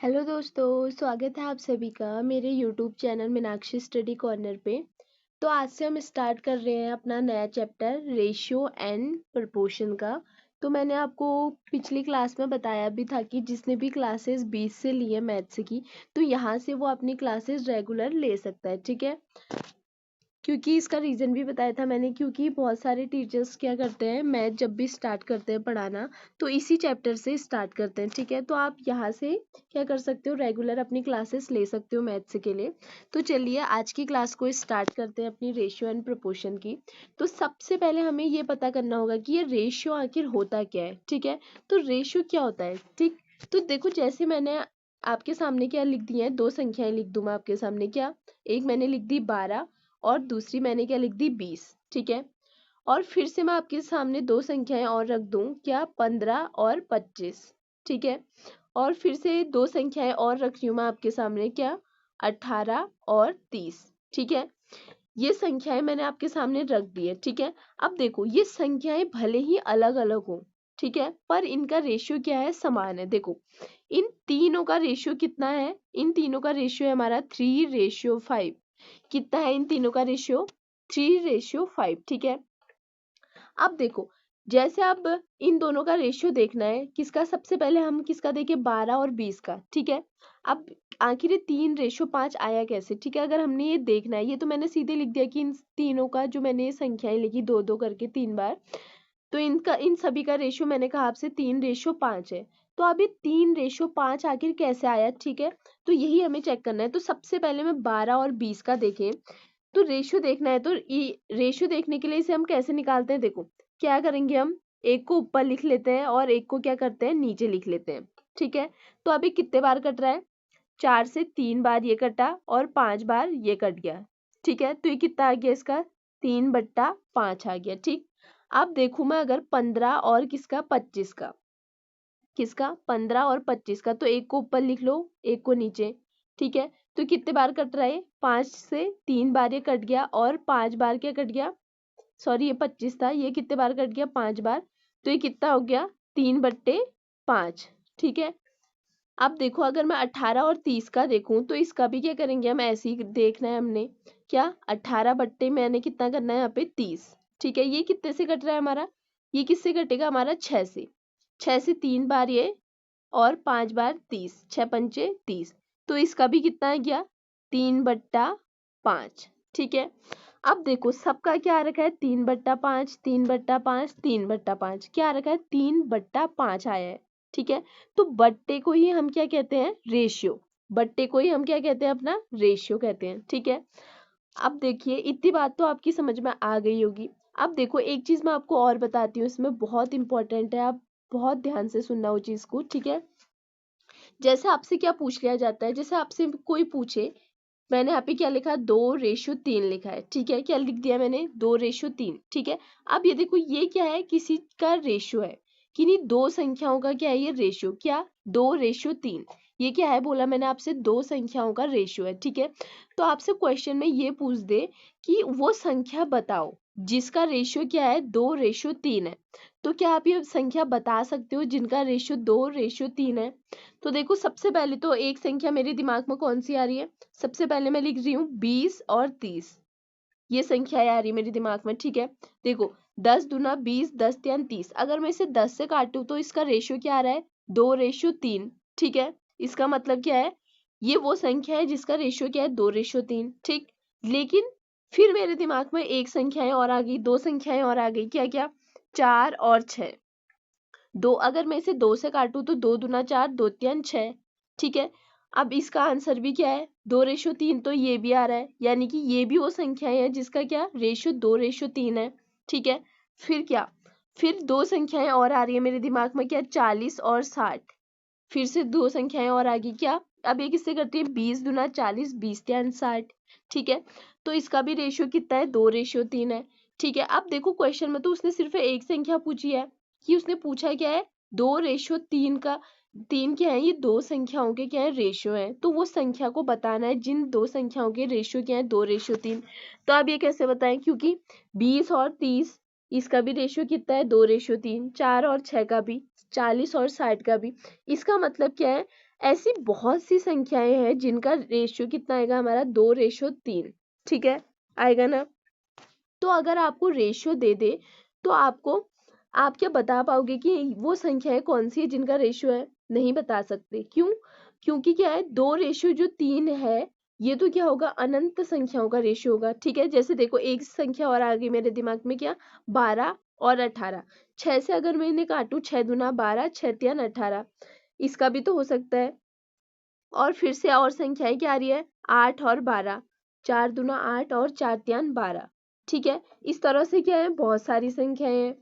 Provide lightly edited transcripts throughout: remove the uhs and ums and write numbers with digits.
Hello दोस्तों, स्वागत है आप सभी का मेरे YouTube channel Meenakshi study corner पे। तो आज से हम स्टार्ट कर रहे हैं अपना नया चैप्टर रेशियो एंड प्रपोर्शन का। तो मैंने आपको पिछली क्लास में बताया भी था कि जिसने भी क्लासेस 20 से ली है मैथ्स की, तो यहाँ से वो अपनी क्लासेस रेगुलर ले सकता है, ठीक है। क्योंकि इसका रीज़न भी बताया था मैंने, क्योंकि बहुत सारे टीचर्स क्या करते हैं, मैथ जब भी स्टार्ट करते हैं पढ़ाना तो इसी चैप्टर से स्टार्ट करते हैं, ठीक है। तो आप यहाँ से क्या कर सकते हो, रेगुलर अपनी क्लासेस ले सकते हो मैथ्स के लिए। तो चलिए आज की क्लास को स्टार्ट करते हैं अपनी रेशियो एंड प्रोपोर्शन की। तो सबसे पहले हमें ये पता करना होगा कि ये रेशियो आखिर होता क्या है, ठीक है। तो रेशियो क्या होता है, ठीक। तो देखो, जैसे मैंने आपके सामने क्या लिख दी है, दो संख्याएं लिख दूं मैं आपके सामने। क्या, एक मैंने लिख दी 12 और दूसरी मैंने क्या लिख दी 20, ठीक है। और फिर से मैं आपके सामने दो संख्याएं और रख दूं, क्या, 15 और 25, ठीक है। और फिर से दो संख्याएं और रख रही हूं मैं आपके सामने, क्या, 18 और 30, ठीक है। ये संख्याएं मैंने आपके सामने रख दी है, ठीक है। अब देखो, ये संख्याएं भले ही अलग अलग हो, ठीक है, पर इनका रेशियो क्या है, समान है। देखो, इन तीनों का रेशियो कितना है, इन तीनों का रेशियो है हमारा 3:5। कितना है इन तीनों का रेशियो, 3:5, ठीक है। अब देखो, जैसे अब इन दोनों का रेशियो देखना है, किसका, सबसे पहले हम किसका देखें, 12 और 20 का, ठीक है। अब आखिर ये 3:5 आया कैसे, ठीक है। अगर हमने ये देखना है, ये तो मैंने सीधे लिख दिया कि इन तीनों का जो मैंने संख्याएं लिखी दो दो करके 3 बार, तो इनका, इन सभी का रेशियो मैंने कहा आपसे 3:5 है। तो अब ये 3:5 आखिर कैसे आया, ठीक है। तो यही हमें चेक करना है। तो सबसे पहले मैं 12 और 20 का देखें, तो रेशियो देखना है। तो रेशियो देखने के लिए इसे हम कैसे निकालते हैं, देखो क्या करेंगे, हम एक को ऊपर लिख लेते हैं और एक को क्या करते हैं, नीचे लिख लेते हैं, ठीक है। तो अभी कितने बार कट रहा है, 4 से 3 बार ये कटा और 5 बार ये कट गया, ठीक है। तो ये कितना आ गया इसका, 3/5 आ गया, ठीक। अब देखूं मैं अगर 15 और किसका, 25 का, किसका, 15 और 25 का, तो एक को ऊपर लिख लो, एक को नीचे, ठीक है। तो कितने बार कट रहा है, 5 से 3 बार ये कट गया और 5 बार क्या कट गया, सॉरी ये 25 था, ये कितने बार कट गया, 5 बार। तो ये कितना हो गया, 3/5, ठीक है। अब देखो, अगर मैं 18 और 30 का देखूं, तो इसका भी क्या करेंगे, हम ऐसे ही देखना है हमने, क्या, 18 बट्टे मैंने कितना करना है यहाँ पे 30, ठीक है। ये कितने से कट रहा है हमारा, ये किससे कटेगा हमारा, 6 से, 6 से 3 बार ये और 5 बार 30, 6×5 30। तो इसका भी कितना आ गया, 3/5, ठीक है। अब देखो, सबका क्या आ रखा है, 3/5, 3/5, 3/5, क्या आ रखा है, 3/5 आया है, ठीक है। तो बट्टे को ही हम क्या कहते हैं, रेशियो, बट्टे को ही हम क्या कहते हैं, अपना रेशियो कहते हैं, ठीक है। अब देखिए, इतनी बात तो आपकी समझ में आ गई होगी। अब देखो, एक चीज मैं आपको और बताती हूँ, इसमें बहुत इंपॉर्टेंट है, आप बहुत ध्यान से सुनना वो चीज को, ठीक है। जैसे आपसे क्या पूछ लिया जाता है, जैसे आपसे कोई पूछे, मैंने यहाँ पे क्या लिखा, 2:3 लिखा है, ठीक है। क्या लिख दिया मैंने, 2:3, ठीक है। अब ये देखो, ये क्या है, किसी का रेशियो है, किन्हीं दो संख्याओं का क्या है, ये रेशियो, क्या, 2:3। ये क्या है, बोला मैंने आपसे, दो संख्याओं का रेशियो है, ठीक है। तो आपसे क्वेश्चन में ये पूछ दे कि वो संख्या बताओ जिसका रेशियो क्या है, 2:3 है। तो क्या आप ये संख्या बता सकते हो जिनका रेशियो 2:3 है। तो देखो, सबसे पहले तो एक संख्या मेरे दिमाग में कौन सी आ रही है, सबसे पहले मैं लिख रही हूँ 20 और 30, ये संख्या आ रही है मेरे दिमाग में, ठीक है। देखो, 10×2 = 20, 10×3 = 30, अगर मैं इसे 10 से काटूं तो इसका रेशियो क्या आ रहा है, 2:3, ठीक है। इसका मतलब क्या है, ये वो संख्या है जिसका रेशियो क्या है, 2:3, ठीक। लेकिन फिर मेरे दिमाग में एक संख्याएं और आ गई, दो संख्याएं और आ गई, क्या क्या, 4 और 6। दो, अगर मैं इसे 2 से काटूं तो 2×4 = 2×3 = 6, ठीक है। अब इसका आंसर भी क्या है, 2:3, तो ये भी आ रहा है, यानी कि ये भी वो संख्याएं है जिसका क्या रेशियो 2:3 है, ठीक है। फिर क्या, फिर दो संख्याएं और आ रही है मेरे दिमाग में, क्या, 40 और 60। फिर से दो संख्याएं और आ गई, क्या, अब ये किससे करती है, 20×40 = 20×60, ठीक है। तो इसका भी रेशियो कितना है, 2:3 है, ठीक है। अब देखो, क्वेश्चन में तो उसने सिर्फ एक संख्या पूछी है, कि उसने पूछा क्या है, 2:3 का, तीन क्या है, ये दो संख्याओं के क्या है, रेशियो है। तो वो संख्या को बताना है जिन दो संख्याओं के रेशियो क्या है, 2:3। तो आप ये कैसे बताएं, क्योंकि 20 और 30, इसका भी रेशियो कितना है, 2:3, 4 और 6 का भी, 40 और 60 का भी। इसका मतलब क्या है, ऐसी बहुत सी संख्याएं हैं जिनका रेशियो कितना आएगा हमारा 2:3, ठीक है, आएगा ना। तो अगर आपको रेशियो दे दे तो आप क्या बता पाओगे कि वो संख्याएं कौन सी है जिनका रेशियो है? नहीं बता सकते। क्यों? क्योंकि क्या है, 2:3 है, ये तो क्या होगा, अनंत संख्याओं का रेशियो होगा, ठीक है। जैसे देखो एक संख्या और आ गई मेरे दिमाग में, क्या, 12 और 18। 6 से अगर मैं इन्हें काटूं, 6 दूना 12, 6 तियां 18, इसका भी तो हो सकता है। और फिर से और संख्याएं क्या आ रही है, 8 और 12, 4 दूना 8 और 4 तियां 12, ठीक है। इस तरह से क्या है, बहुत सारी संख्याएं हैं।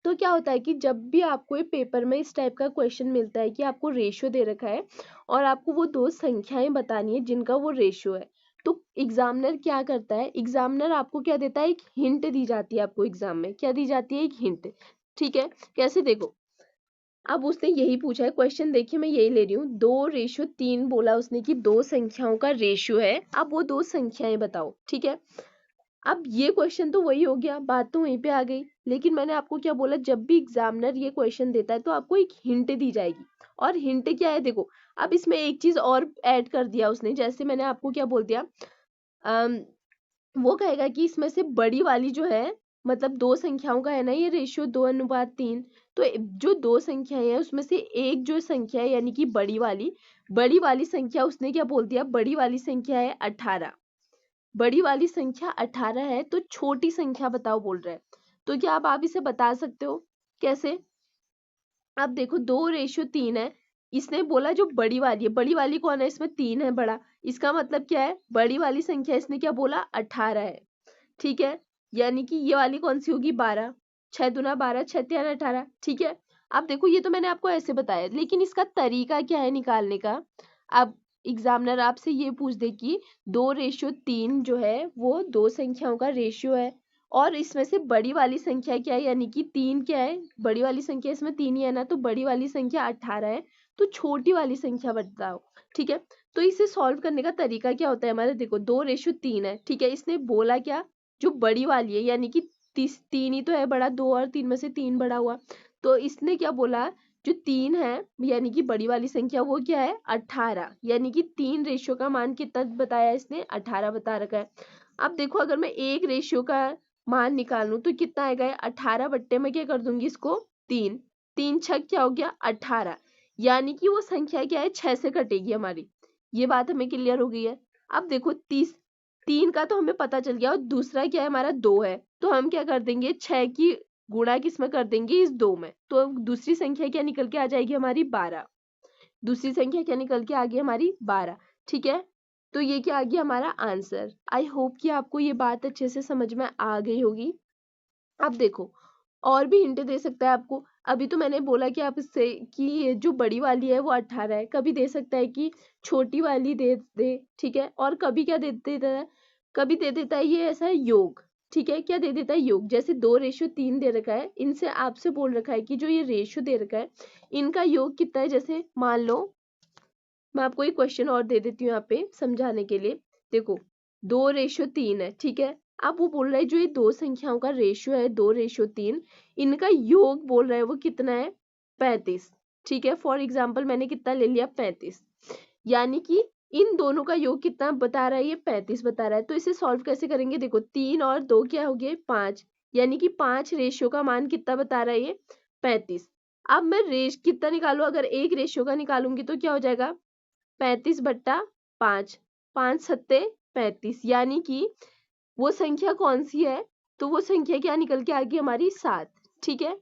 तो क्या होता है कि जब भी आपको ये पेपर में इस टाइप का क्वेश्चन मिलता है कि आपको रेशियो दे रखा है और आपको वो दो संख्याएं बतानी है जिनका वो रेशियो है, तो एग्जामिनर क्या करता है, एग्जामिनर आपको क्या देता है, एक हिंट दी जाती है आपको। एग्जाम में क्या दी जाती है, एक हिंट, ठीक है। कैसे, देखो, अब उसने यही पूछा है क्वेश्चन, देखिए मैं यही ले रही हूँ, 2:3 बोला उसने कि दो संख्याओं का रेशियो है, अब वो दो संख्याएं बताओ, ठीक है। अब ये क्वेश्चन तो वही हो गया, बात तो वहीं पे आ गई। लेकिन मैंने आपको क्या बोला, जब भी एग्जामिनर ये क्वेश्चन देता है तो आपको एक हिंट दी जाएगी। और हिंट क्या है, देखो, अब इसमें एक चीज और ऐड कर दिया उसने। जैसे मैंने आपको क्या बोल दिया, वो कहेगा कि इसमें से बड़ी वाली जो है, मतलब दो संख्याओं का है ना ये रेशियो 2:3, तो जो दो संख्याएं हैं उसमें से एक जो संख्या है यानी कि बड़ी वाली संख्या, उसने क्या बोल दिया, बड़ी वाली संख्या है 18। बड़ी वाली संख्या 18 है, तो छोटी संख्या बताओ बोल रहा है। तो क्या आप इसे बता सकते हो? कैसे? अब देखो 2:3 है, इसने बोला जो बड़ी वाली है, बड़ी वाली कौन है, इसमें 3 है बड़ा, इसका मतलब क्या है, बड़ी वाली संख्या इसने क्या बोला, 18 है, ठीक है। यानी कि ये वाली कौन सी होगी, 12, 6 दूना 12, 6 तियां 18, ठीक है। अब देखो ये तो मैंने आपको ऐसे बताया, लेकिन इसका तरीका क्या है निकालने का। अब एग्जामिनर आपसे ये पूछ दे कि 2:3 जो है वो दो संख्याओं का रेशियो है, और इसमें से बड़ी वाली संख्या क्या है, यानी कि 3 क्या है, बड़ी वाली संख्या इसमें 3 ही है ना, तो बड़ी वाली संख्या 18 है, तो छोटी वाली संख्या बताओ, ठीक है। तो इसे सॉल्व करने का तरीका क्या होता है हमारा, देखो 2:3 है, ठीक है, इसने बोला क्या, जो बड़ी वाली है, यानी कि 3 ही तो है बड़ा, 2 और 3 में से 3 बड़ा हुआ, तो इसने क्या बोला, जो 3 है यानी कि बड़ी वाली संख्या, वो क्या है, 18, यानी कि 3 रेशियो का मान कितना बताया इसने, 18 बता रखा है। अब देखो अगर मैं एक रेशियो का मान निकालूं तो कितना आएगा, 18 बट्टे में क्या कर दूंगी इसको, 3, 3 छक क्या हो गया, 18, यानी कि वो संख्या क्या है, 6 से कटेगी हमारी। ये बात हमें क्लियर हो गई है। अब देखो 3 का तो हमें पता चल गया, और दूसरा क्या है हमारा, 2 है, तो हम क्या कर देंगे, 6 की गुणा किस में कर देंगे, इस 2 में, तो दूसरी संख्या क्या निकल के आ जाएगी हमारी, 12। दूसरी संख्या क्या निकल के आ गई हमारी, 12, ठीक है। तो ये क्या आ गया हमारा आंसर। आई होप कि आपको ये बात अच्छे से समझ में आ गई होगी। अब देखो और भी हिंट दे सकता है आपको। अभी तो मैंने बोला कि आप इससे कि ये जो बड़ी वाली है वो 18 है, कभी दे सकता है कि छोटी वाली दे दे, ठीक है। और कभी क्या दे देता है, कभी दे देता है ये ऐसा है योग, ठीक है। क्या दे देता है, योग। जैसे 2:3 दे रखा है, इनसे आपसे बोल रखा है कि जो ये रेशियो दे रखा है इनका योग कितना है। जैसे मान लो मैं आपको एक क्वेश्चन और दे देती हूँ यहाँ पे समझाने के लिए। देखो 2:3 है, ठीक है। अब वो बोल रहा है जो ये दो संख्याओं का रेशियो है 2:3, इनका योग बोल रहा है वो कितना है, 35, ठीक है। फॉर एग्जाम्पल मैंने कितना ले लिया, 35, यानी कि इन दोनों का योग कितना बता रहा है, ये 35 बता रहा है। तो इसे सॉल्व कैसे करेंगे, देखो 3 और 2 क्या हो गए, 5, यानी कि 5 रेशियो का मान कितना बता रहा है ये, 35। अब मैं रेश कितना निकालू, अगर एक रेशियो का निकालूंगी तो क्या हो जाएगा, 35/5, 5×7=35, यानी कि वो संख्या कौन सी है, तो वो संख्या क्या निकल के आ गई हमारी, 7, ठीक है।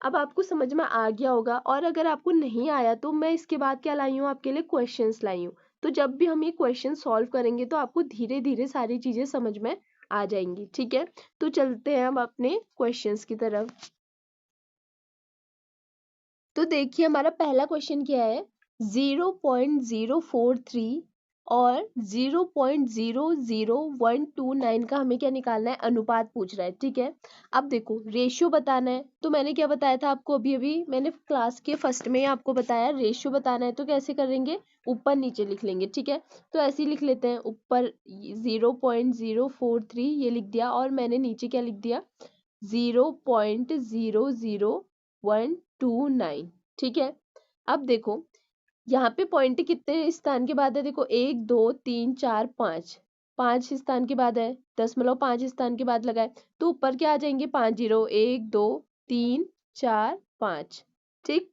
अब आपको समझ में आ गया होगा। और अगर आपको नहीं आया तो मैं इसके बाद क्या लाई हूँ, आपके लिए क्वेश्चंस लाई हूँ। तो जब भी हम ये क्वेश्चन सॉल्व करेंगे तो आपको धीरे धीरे सारी चीजें समझ में आ जाएंगी, ठीक है। तो चलते हैं हम अपने क्वेश्चंस की तरफ। तो देखिए हमारा पहला क्वेश्चन क्या है, 0.043 और 0.00129 का हमें क्या निकालना है, अनुपात पूछ रहा है, ठीक है। अब देखो रेशियो बताना है, तो मैंने क्या बताया था आपको, अभी अभी मैंने क्लास के फर्स्ट में ही आपको बताया, रेशियो बताना है तो कैसे करेंगे, ऊपर नीचे लिख लेंगे, ठीक है। तो ऐसे ही लिख लेते हैं, ऊपर 0.043 ये लिख दिया, और मैंने नीचे क्या लिख दिया, 0.00129, ठीक है। अब देखो यहाँ पे पॉइंट कितने स्थान के बाद है, देखो 1 2 3 4 5, 5 स्थान के बाद है, 0.5 स्थान के बाद लगा है, तो ऊपर क्या आ जाएंगे 5 जीरो, 1 2 3 4 5। ठीक,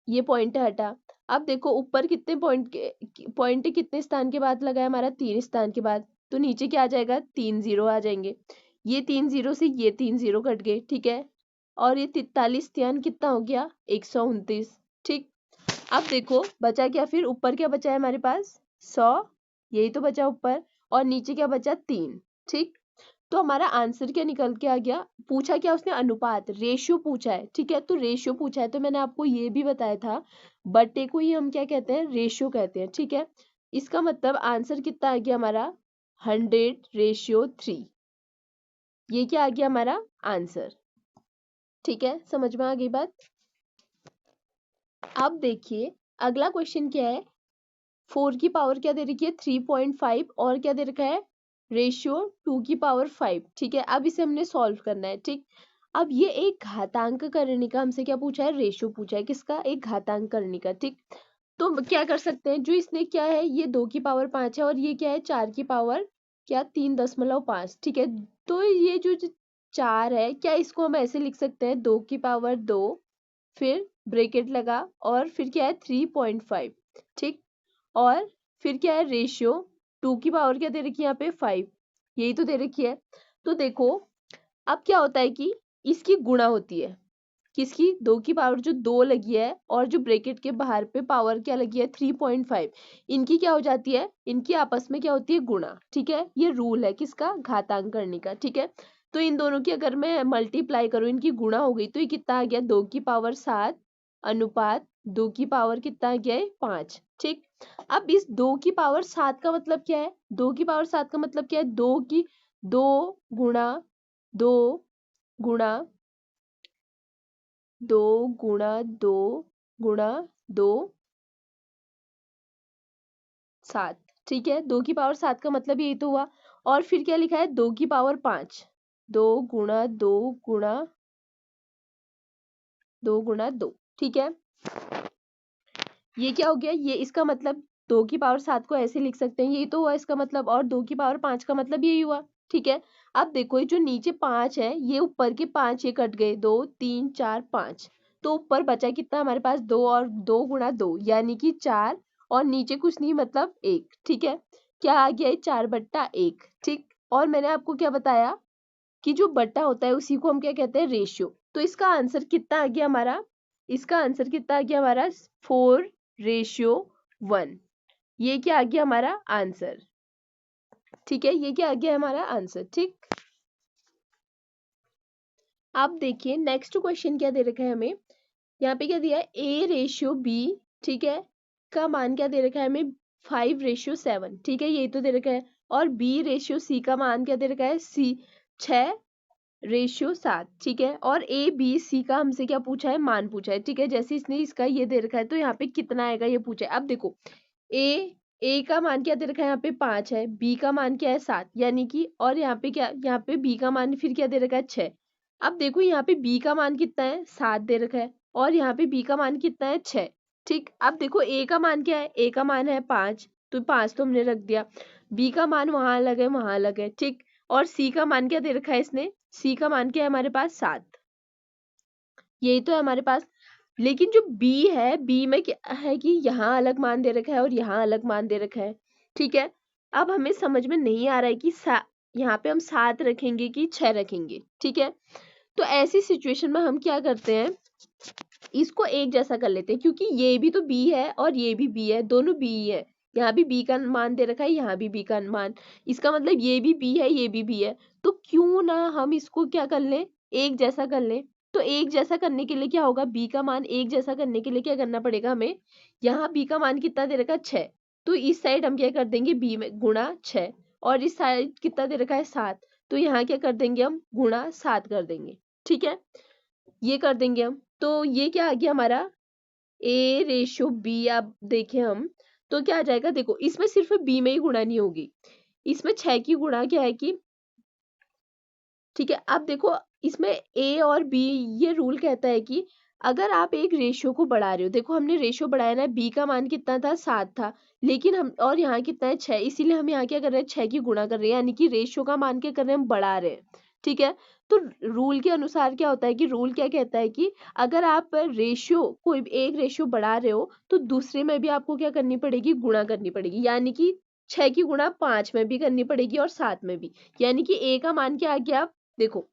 ये पॉइंट हटा। अब देखो ऊपर कितने पॉइंट कितने स्थान के बाद लगा है हमारा, 3 स्थान के बाद, तो नीचे क्या आ जाएगा 3 जीरो आ जाएंगे। ये 3 जीरो से ये 3 जीरो कट गए, ठीक है, और ये 43 स्थान कितना हो गया 129। ठीक, अब देखो बचा क्या, फिर ऊपर क्या बचा है हमारे पास 100, यही तो बचा ऊपर, और नीचे क्या बचा 3। ठीक, तो हमारा आंसर क्या निकल के आ गया, पूछा क्या उसने, अनुपात, रेशियो पूछा है, ठीक है, तो रेशियो पूछा है तो मैंने आपको ये भी बताया था बटे को ही हम क्या कहते हैं, रेशियो कहते हैं। ठीक है, इसका मतलब आंसर कितना आ गया हमारा 100:3, ये क्या आ गया हमारा आंसर। ठीक है, समझ में आ गई बात। अब देखिए अगला क्वेश्चन क्या है, 4 की पावर क्या दे रखी है 3.5, और क्या दे रखा है रेशियो 2 की पावर 5। ठीक है, अब इसे हमने सॉल्व करना है। ठीक, अब ये एक घातांक करने का हमसे क्या पूछा है, रेशियो पूछा है, किसका, एक घातांक करने का। ठीक, तो क्या कर सकते हैं, जो इसने क्या है, ये 2 की पावर 5 है, और ये क्या है 4 की पावर क्या 3.5। ठीक है, तो ये जो 4 है, क्या इसको हम ऐसे लिख सकते हैं 2 की पावर 2, फिर ब्रैकेट लगा, और फिर क्या है 3.5। ठीक, और फिर क्या है रेशियो 2 की पावर क्या दे रखी है यहाँ पे 5, यही तो दे रखी है। तो देखो अब क्या होता है कि इसकी गुणा होती है, किसकी, 2 की पावर जो 2 लगी है, और जो ब्रैकेट के बाहर पे पावर क्या लगी है 3.5, इनकी क्या हो जाती है, इनकी आपस में क्या होती है गुणा। ठीक है, ये रूल है किसका, घातांक करने का। ठीक है, तो इन दोनों की अगर मैं मल्टीप्लाई करूं, इनकी गुणा हो गई, तो ये कितना आ गया 2 की पावर 7 अनुपात 2 की पावर कितना आ गया है 5। ठीक, अब इस 2 की पावर 7 का मतलब क्या है, 2 की पावर 7 का मतलब क्या है, 2 गुणा 2 गुणा 2 गुणा 2 गुणा 2 7। ठीक है, 2 की पावर 7 का मतलब यही तो हुआ, और फिर क्या लिखा है 2 की पावर 5, 2 गुणा 2 गुणा 2 गुणा 2। ठीक है, ये क्या हो गया, ये इसका मतलब 2 की पावर 7 को ऐसे लिख सकते हैं, यही तो हुआ इसका मतलब, और 2 की पावर 5 का मतलब यही हुआ। ठीक है, अब देखो ये जो नीचे 5 है, ये ऊपर के 5 ये कट गए, 2 3 4 5, तो ऊपर बचा कितना हमारे पास 2, और 2 गुणा 2 यानी कि 4, और नीचे कुछ नहीं मतलब 1। ठीक है, क्या आ गया 4/1। ठीक, और मैंने आपको क्या बताया कि जो बट्टा होता है उसी को हम क्या कहते हैं, रेशियो। तो इसका आंसर कितना आ गया हमारा, इसका आंसर कितना आ गया हमारा 4:1, ये क्या आ गया हमारा आंसर। ठीक है, ये क्या आ गया हमारा आंसर। ठीक, अब देखिए नेक्स्ट क्वेश्चन क्या दे रखा है हमें, यहाँ पे क्या दिया है A/B, ठीक है, का मान क्या दे रखा है हमें 5:7। ठीक है, यही तो दे रखा है, और B/C का मान क्या दे रखा है 6:7। ठीक है, और ABC का हमसे क्या पूछा है, मान पूछा है। ठीक है, जैसे इसने इसका ये दे रखा है, तो यहाँ पे कितना आएगा ये पूछा है। अब देखो ए का मान क्या दे रखा है, यहाँ पे 5 है, बी का मान क्या है 7, यानी कि, और यहाँ पे क्या, यहाँ पे बी का मान फिर क्या दे रखा है 6। अब देखो यहाँ पे बी का मान कितना है 7 दे रखा है, और यहाँ पे बी का मान कितना है 6। ठीक, अब देखो ए का मान क्या है, ए का मान है 5, तो 5 तो हमने रख दिया, बी का मान वहां अलग है वहां अलग है। ठीक, और सी का मान क्या दे रखा है इसने, सी का मान क्या है हमारे पास 7, यही तो है हमारे पास। लेकिन जो बी है, बी में क्या है कि यहाँ अलग मान दे रखा है और यहाँ अलग मान दे रखा है। ठीक है, अब हमें समझ में नहीं आ रहा है कि यहाँ पे हम 7 रखेंगे कि 6 रखेंगे। ठीक है, तो ऐसी सिचुएशन में हम क्या करते हैं, इसको एक जैसा कर लेते हैं, क्योंकि ये भी तो बी है और ये भी बी है, दोनों बी है, यहाँ भी बी का मान दे रखा है, यहाँ भी बी का मान, इसका मतलब ये भी बी है ये भी बी है, तो क्यों ना हम इसको क्या कर लें, एक जैसा कर लें। तो एक जैसा करने के लिए क्या होगा, बी का मान एक जैसा करने के लिए क्या करना पड़ेगा हमें, यहाँ बी का मान कितना दे रखा है 6, तो इस साइड हम क्या कर देंगे बी में गुणा 6, और इस साइड कितना दे रखा है 7, तो यहाँ क्या कर देंगे हम गुणा 7 कर देंगे। ठीक है, ये कर देंगे हम, तो ये क्या आ गया हमारा A/B। आप देखें हम, तो क्या आ जाएगा, देखो इसमें सिर्फ बी में ही गुणा नहीं होगी, इसमें 6 की गुणा क्या है कि, ठीक है, अब देखो इसमें ए और बी, ये रूल कहता है कि अगर आप एक रेशियो को बढ़ा रहे हो, देखो हमने रेशियो बढ़ाया ना, बी का मान कितना था 7 था, लेकिन हम और यहाँ कितना है 6, इसीलिए हम यहाँ क्या कर रहे हैं 6 की गुणा कर रहे हैं, यानी कि रेशियो का मान क्या कर रहे हैं हम बढ़ा रहे हैं। ठीक है, तो रूल के अनुसार क्या होता है कि रूल क्या कहता है कि अगर आप रेशियो कोई एक रेशियो बढ़ा रहे हो तो दूसरे में भी आपको क्या करनी पड़ेगी, गुणा करनी पड़ेगी, यानी कि 6 की गुणा 5 में भी करनी पड़ेगी और 7 में भी, यानी कि ए का मान क्या आ गया, देखो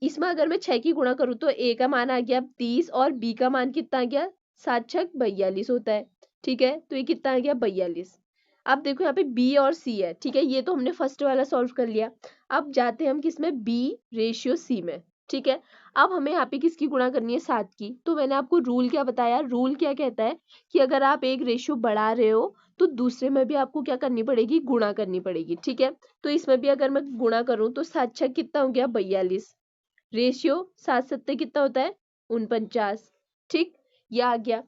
इसमें अगर मैं 6 की गुणा करूँ तो ए का मान आ गया 30 और बी का मान कितना आ गया, 7 छक 42 होता है। ठीक है, तो ये कितना आ गया 42। अब देखो यहाँ पे बी और सी है। ठीक है, ये तो हमने फर्स्ट वाला सॉल्व कर लिया। अब जाते हैं हम किस में, बी रेशियो सी में। ठीक है, अब हमें यहाँ पे किसकी गुणा करनी है, 7 की। तो मैंने आपको रूल क्या बताया, रूल क्या कहता है कि अगर आप एक रेशियो बढ़ा रहे हो तो दूसरे में भी आपको क्या करनी पड़ेगी, गुणा करनी पड़ेगी। ठीक है, तो इसमें भी अगर मैं गुणा करूं तो 7 छक कितना हो गया 42, रेशियो 7 सत्ते कितना होता है 49। ठीक, ये आ गया।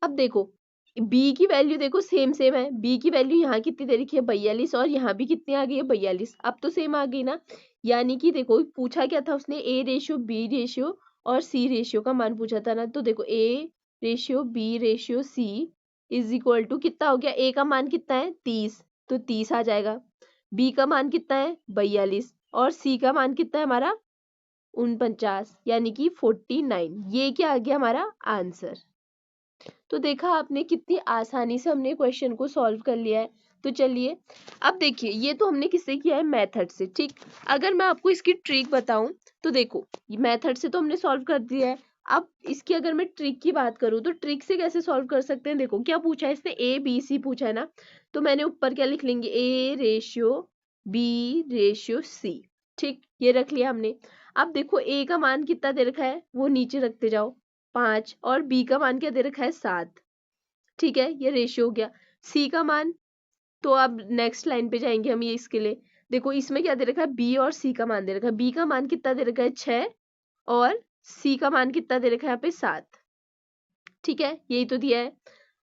अब देखो b की वैल्यू देखो सेम सेम है, b की वैल्यू यहाँ कितनी दे रखी है 42 और यहाँ भी कितनी आ गई है 42, अब तो सेम आ गई ना। यानी कि देखो पूछा क्या था उसने, a रेशियो b रेशियो और c रेशियो का मान पूछा था ना, तो देखो a ratio b ratio c is equal to कितना हो गया, a का मान कितना है 30, तो 30 आ जाएगा, b का मान कितना है 42 और c का मान कितना है हमारा 49, यानी कि 49। ये क्या आ गया हमारा आंसर। तो देखा आपने कितनी आसानी से हमने क्वेश्चन को सॉल्व कर लिया है। तो चलिए अब देखिए, ये तो हमने किससे किया है, मेथड से। ठीक, अगर मैं आपको इसकी ट्रिक बताऊं तो देखो मेथड से तो हमने सॉल्व कर दिया है। अब इसकी अगर मैं ट्रिक की बात करूं तो ट्रिक से कैसे सॉल्व कर सकते हैं, देखो क्या पूछा है इसने, ए बी सी पूछा है ना, तो मैंने ऊपर क्या लिख लेंगे, A ratio B ratio C. ठीक, ये रख लिया हमने। अब देखो ए का मान कितना दे रखा है, वो नीचे रखते जाओ 5 और बी का मान क्या दे रखा है 7। ठीक है, ये रेशियो हो गया। सी का मान, तो अब नेक्स्ट लाइन पे जाएंगे हम, ये इसके लिए देखो इसमें क्या दे रखा है, बी और सी का मान दे रखा है, बी का मान कितना दे रखा है 6 और सी का मान कितना दे रखा है यहाँ पे 7। ठीक है, यही तो दिया है।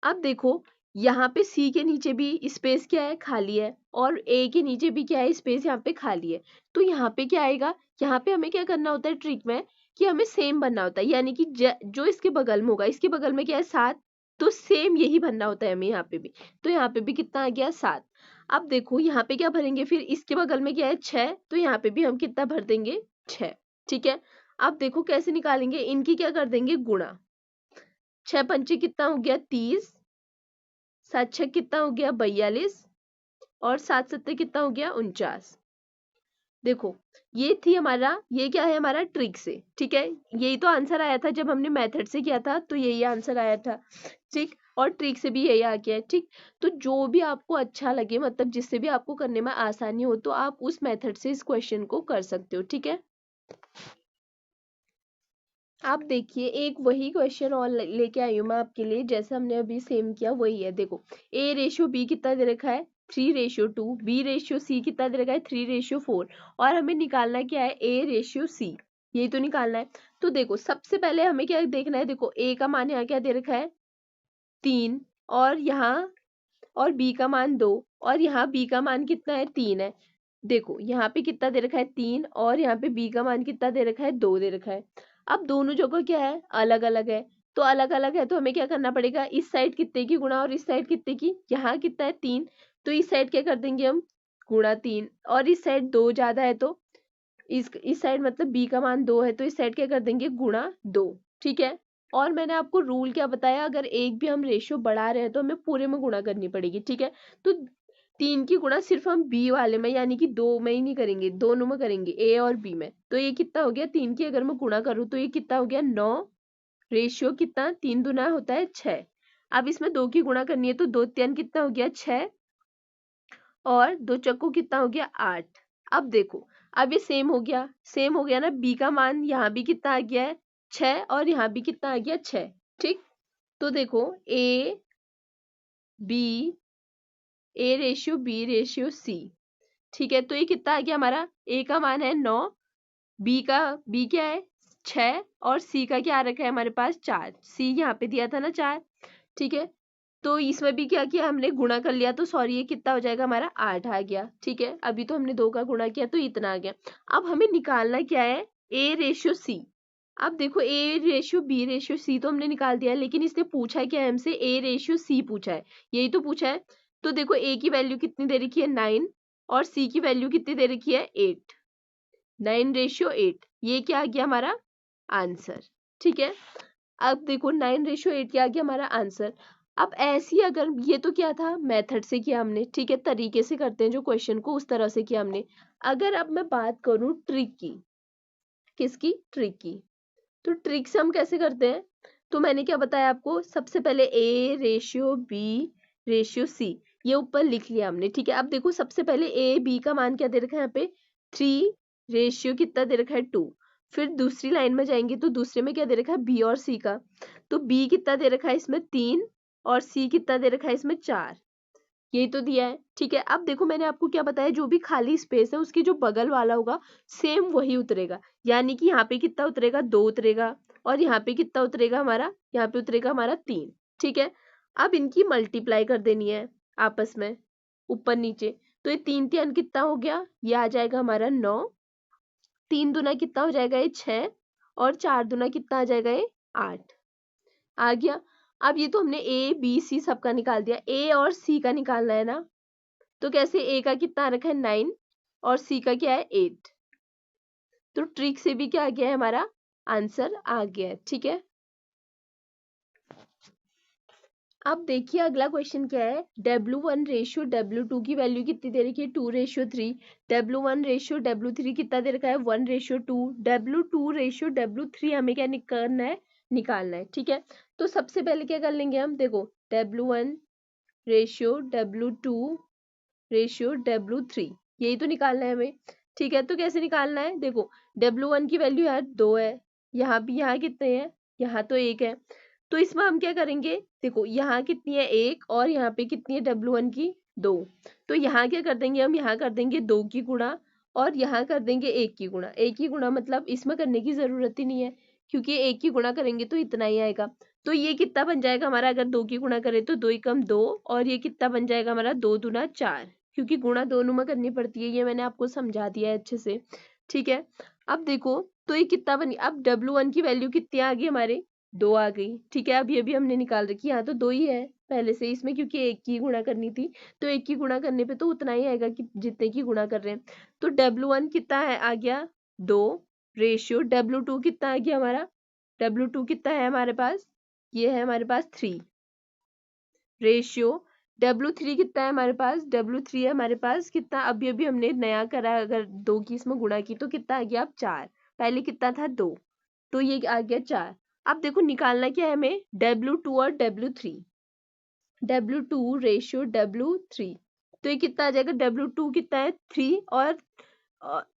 अब देखो यहाँ पे सी के नीचे भी स्पेस क्या है, खाली है, और ए के नीचे भी क्या है, स्पेस यहाँ पे खाली है। तो यहाँ पे क्या आएगा, यहाँ पे हमें क्या करना होता है ट्रिक में कि हमें सेम बनना होता है, यानी कि जो इसके बगल में होगा, इसके बगल में क्या है 7, तो सेम यही बनना होता है हमें यहाँ पे भी। तो यहाँ पे भी कितना आ गया 7। अब देखो यहाँ पे क्या भरेंगे, फिर इसके बगल में क्या है 6, तो यहाँ पे भी हम कितना भर देंगे 6। ठीक है, अब देखो कैसे निकालेंगे, इनकी क्या कर देंगे गुणा, 6 पंचे कितना हो गया 30, 7 छह कितना हो गया 42 और 7 सत्ते कितना हो गया 49। देखो ये थी हमारा, ये क्या है हमारा ट्रिक से। ठीक है, यही तो आंसर आया था जब हमने मेथड से किया था, तो यही आंसर आया था। ठीक, और ट्रिक से भी यही आ गया है। ठीक, तो जो भी आपको अच्छा लगे, मतलब जिससे भी आपको करने में आसानी हो, तो आप उस मेथड से इस क्वेश्चन को कर सकते हो। ठीक है, आप देखिए एक वही क्वेश्चन और लेके आई हूँ मैं आपके लिए, जैसे हमने अभी सेम किया वही है। देखो ए रेशियो बी कितना दे रखा है 3:2, बी रेशियो सी कितना दे रखा है 3:4, और हमें निकालना क्या है ए रेशियो सी, यही तो निकालना है। तो देखो सबसे पहले हमें क्या देखना है, देखो ए का मान यहाँ क्या दे रखा है 3, और यहाँ और बी का मान 2, और यहाँ बी का मान कितना है 3 है। देखो यहाँ पे कितना दे रखा है 3, और यहाँ पे बी का मान कितना दे रखा है 2 दे रखा है। अब दोनों जगह क्या है अलग अलग है, तो अलग अलग है तो हमें क्या करना पड़ेगा, इस साइड कितने की गुणा और इस साइड कितने की, यहाँ कितना है 3, तो इस साइड क्या कर देंगे हम गुणा 3, और इस साइड 2 ज्यादा है तो इस साइड मतलब बी का मान 2 है तो इस साइड क्या कर देंगे गुणा 2। ठीक है, और मैंने आपको रूल क्या बताया, अगर एक भी हम रेशियो बढ़ा रहे हैं तो हमें पूरे में गुणा करनी पड़ेगी। ठीक है, तो 3 की गुणा सिर्फ हम बी वाले में यानी कि 2 में ही नहीं करेंगे, दोनों में करेंगे, ए और बी में। तो ये कितना हो गया, 3 की अगर मैं गुणा करूँ तो ये कितना हो गया 9, रेशियो कितना 3 दूना होता है 6। अब इसमें 2 की गुणा करनी है तो 2 3 कितना हो गया 6, और 2 चक्को कितना हो गया 8। अब देखो अब ये सेम हो गया, सेम हो गया ना, बी का मान यहाँ भी कितना आ गया है 6 और यहाँ भी कितना आ गया 6। ठीक, तो देखो A B, A ratio B ratio C. ठीक है, तो ये कितना आ गया हमारा, ए का मान है 9, बी क्या है 6, और सी का क्या आ रखा है हमारे पास 4, सी यहाँ पे दिया था ना 4। ठीक है, तो इसमें भी क्या किया हमने गुणा कर लिया, तो सॉरी ये कितना हो जाएगा हमारा 8 आ गया। ठीक है, अभी तो हमने 2 का गुणा किया तो इतना आ गया। अब हमें निकालना क्या है ए रेशियो सी। अब देखो A/B/C तो हमने निकाल दिया है, लेकिन इसने पूछा है क्या हमसे, A/C पूछा है, यही तो पूछा है। तो देखो A की वैल्यू कितनी दे रखी है 9 और C की वैल्यू कितनी दे रखी है 8, 9/8, ये क्या आ गया हमारा आंसर। ठीक है, अब देखो 9/8 क्या आ गया हमारा आंसर। अब ऐसी अगर ये तो क्या था मेथड से किया हमने, ठीक है, तरीके से करते हैं जो क्वेश्चन को, उस तरह से किया हमने। अगर अब मैं बात करूं ट्रिक की, किसकी, ट्रिक की, तो ट्रिक से हम कैसे करते हैं, तो मैंने क्या बताया आपको, सबसे पहले A/B/C ये ऊपर लिख लिया हमने। ठीक है, अब देखो सबसे पहले A/B का मान क्या दे रखा है यहाँ पे 3, रेशियो कितना दे रखा है 2। फिर दूसरी लाइन में जाएंगे तो दूसरे में क्या दे रखा है B और C का, तो B कितना दे रखा है इसमें 3 और C कितना दे रखा है इसमें 4, यही तो दिया है। ठीक है, अब देखो मैंने आपको क्या बताया, जो भी खाली स्पेस है उसकी जो बगल वाला होगा सेम वही उतरेगा, यानी कि यहाँ पे कितना उतरेगा 2 उतरेगा, और यहाँ पे कितना उतरेगा हमारा, यहाँ पे उतरेगा हमारा 3। ठीक है, अब इनकी मल्टीप्लाई कर देनी है आपस में ऊपर नीचे, तो ये 3 3 कितना हो गया, ये आ जाएगा हमारा 9, 3 दूना कितना हो जाएगा ये 6, और 4 दूना कितना आ जाएगा ये 8, आ गया। अब ये तो हमने A/B/C सबका निकाल दिया, A और C का निकालना है ना, तो कैसे, A का कितना आ रखा है 9 और C का क्या है 8, तो ट्रिक से भी क्या आ गया है हमारा आंसर आ गया है। ठीक है, अब देखिए अगला क्वेश्चन क्या है, W1/W2 की वैल्यू कितनी दे रखी है 2/3, W1/W3 कितना दे रखा है 1/2, W2/W3 हमें क्या निकालना है। ठीक है, तो सबसे पहले क्या कर लेंगे हम, देखो W1/W2/W3 यही तो निकालना है हमें। ठीक है, तो कैसे निकालना है, देखो W1 की वैल्यू यार 2 है, यहाँ भी, यहाँ कितने हैं, यहाँ तो 1 है, तो इसमें हम क्या करेंगे, देखो यहाँ कितनी है 1 और यहाँ पे कितनी है W1 की 2, तो यहाँ क्या कर देंगे हम, यहाँ कर देंगे 2 की गुणा और यहाँ कर देंगे 1 की गुणा। 1 की गुणा मतलब इसमें करने की जरूरत ही नहीं है, क्योंकि 1 की गुणा करेंगे तो इतना ही आएगा। तो ये कितना बन जाएगा हमारा, अगर 2 की गुणा करें तो 2 एकम 2, और ये कितना बन जाएगा हमारा 2 दूना 4, क्योंकि गुणा दोनों में करनी पड़ती है, ये मैंने आपको समझा दिया है अच्छे से। ठीक है, अब देखो तो ये कितना बनी, अब W1 की वैल्यू कितनी आ गई हमारे 2 आ गई। ठीक है, अब ये भी हमने निकाल रखी, यहाँ तो 2 ही है पहले से इसमें, क्योंकि 1 की गुणा करनी थी, तो 1 की गुणा करने पे तो उतना ही आएगा कि जितने की गुणा कर रहे हैं। तो W1 कितना है आ गया 2, रेशियो W2 कितना आ गया हमारा, W2 कितना है हमारे पास, ये है हमारे पास 3, रेशियो W3 कितना है हमारे पास, W3 है हमारे पास कितना, अभी अभी हमने नया करा, अगर 2 की इसमें गुणा की तो कितना आ गया अब 4, पहले कितना था 2, तो ये आ गया 4। अब देखो निकालना क्या है हमें, W2 और W3, W2 रेशियो W3, तो ये कितना आ जाएगा, W2 कितना है 3 और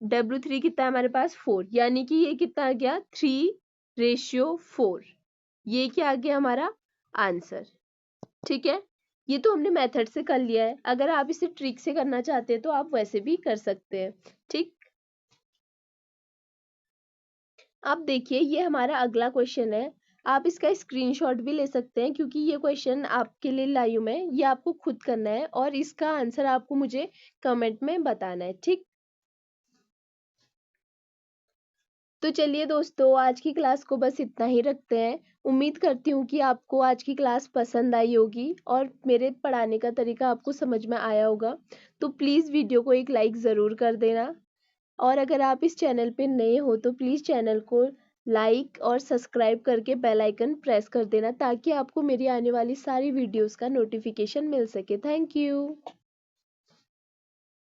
W3 कितना है हमारे पास 4, यानी कि ये कितना आ गया 3/4, ये क्या आ गया हमारा आंसर। ठीक है, ये तो हमने मेथड से कर लिया है, अगर आप इसे ट्रिक से करना चाहते हैं तो आप वैसे भी कर सकते हैं। ठीक, अब देखिए ये हमारा अगला क्वेश्चन है, आप इसका स्क्रीनशॉट भी ले सकते हैं, क्योंकि ये क्वेश्चन आपके लिए लाई हूं मैं, ये आपको खुद करना है और इसका आंसर आपको मुझे कमेंट में बताना है। ठीक, तो चलिए दोस्तों आज की क्लास को बस इतना ही रखते हैं। उम्मीद करती हूँ कि आपको आज की क्लास पसंद आई होगी और मेरे पढ़ाने का तरीका आपको समझ में आया होगा। तो प्लीज़ वीडियो को एक लाइक ज़रूर कर देना, और अगर आप इस चैनल पे नए हो तो प्लीज़ चैनल को लाइक और सब्सक्राइब करके बेल आइकन प्रेस कर देना, ताकि आपको मेरी आने वाली सारी वीडियोस का नोटिफिकेशन मिल सके। Thank you.